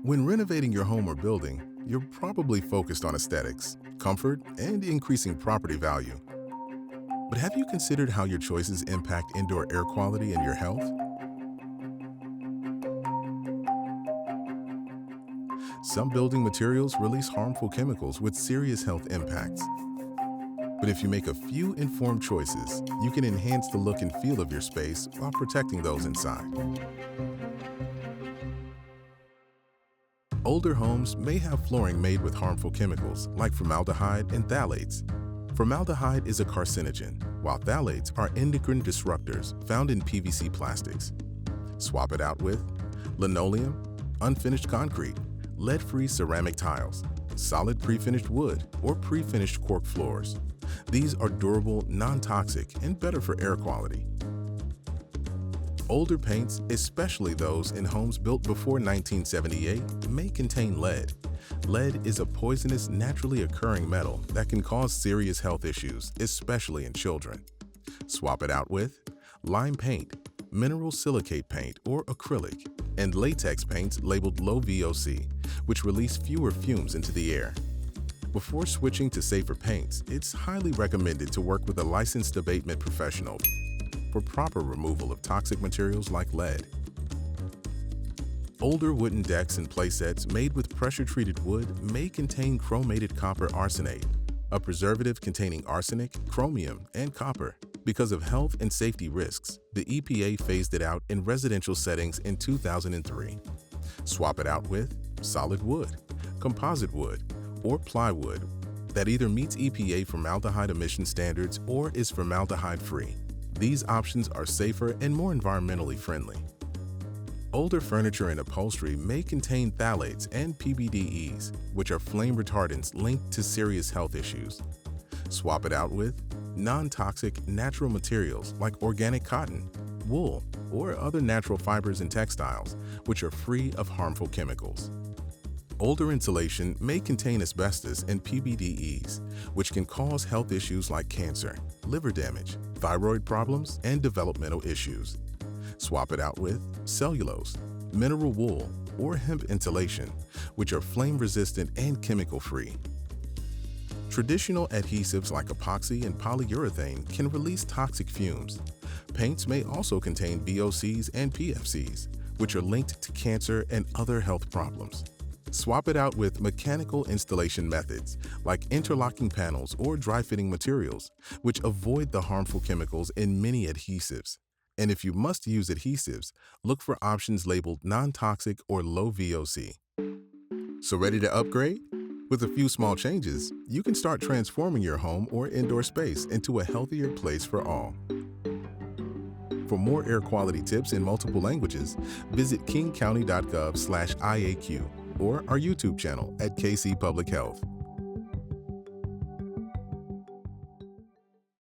When renovating your home or building, you're probably focused on aesthetics, comfort, and increasing property value. But have you considered how your choices impact indoor air quality and your health? Some building materials release harmful chemicals with serious health impacts. But if you make a few informed choices, you can enhance the look and feel of your space while protecting those inside. Older homes may have flooring made with harmful chemicals like formaldehyde and phthalates. Formaldehyde is a carcinogen, while phthalates are endocrine disruptors found in PVC plastics. Swap it out with linoleum, unfinished concrete, lead-free ceramic tiles, solid pre-finished wood, or pre-finished cork floors. These are durable, non-toxic, and better for air quality. Older paints, especially those in homes built before 1978, may contain lead. Lead is a poisonous, naturally occurring metal that can cause serious health issues, especially in children. Swap it out with lime paint, mineral silicate paint or acrylic, and latex paints labeled low VOC, which release fewer fumes into the air. Before switching to safer paints, it's highly recommended to work with a licensed abatement professional for proper removal of toxic materials like lead. Older wooden decks and playsets made with pressure-treated wood may contain chromated copper arsenate, a preservative containing arsenic, chromium, and copper. Because of health and safety risks, the EPA phased it out in residential settings in 2003. Swap it out with solid wood, composite wood, or plywood that either meets EPA formaldehyde emission standards or is formaldehyde-free. These options are safer and more environmentally friendly. Older furniture and upholstery may contain phthalates and PBDEs, which are flame retardants linked to serious health issues. Swap it out with non-toxic natural materials like organic cotton, wool, or other natural fibers and textiles, which are free of harmful chemicals. Older insulation may contain asbestos and PBDEs, which can cause health issues like cancer, liver damage, thyroid problems, and developmental issues. Swap it out with cellulose, mineral wool, or hemp insulation, which are flame-resistant and chemical-free. Traditional adhesives like epoxy and polyurethane can release toxic fumes. Paints may also contain VOCs and PFCs, which are linked to cancer and other health problems. Swap it out with mechanical installation methods like interlocking panels or dry-fitting materials, which avoid the harmful chemicals in many adhesives. And if you must use adhesives, look for options labeled non-toxic or low VOC. So ready to upgrade? With a few small changes, you can start transforming your home or indoor space into a healthier place for all. For more air quality tips in multiple languages, visit kingcounty.gov/IAQ or our YouTube channel at KC Public Health.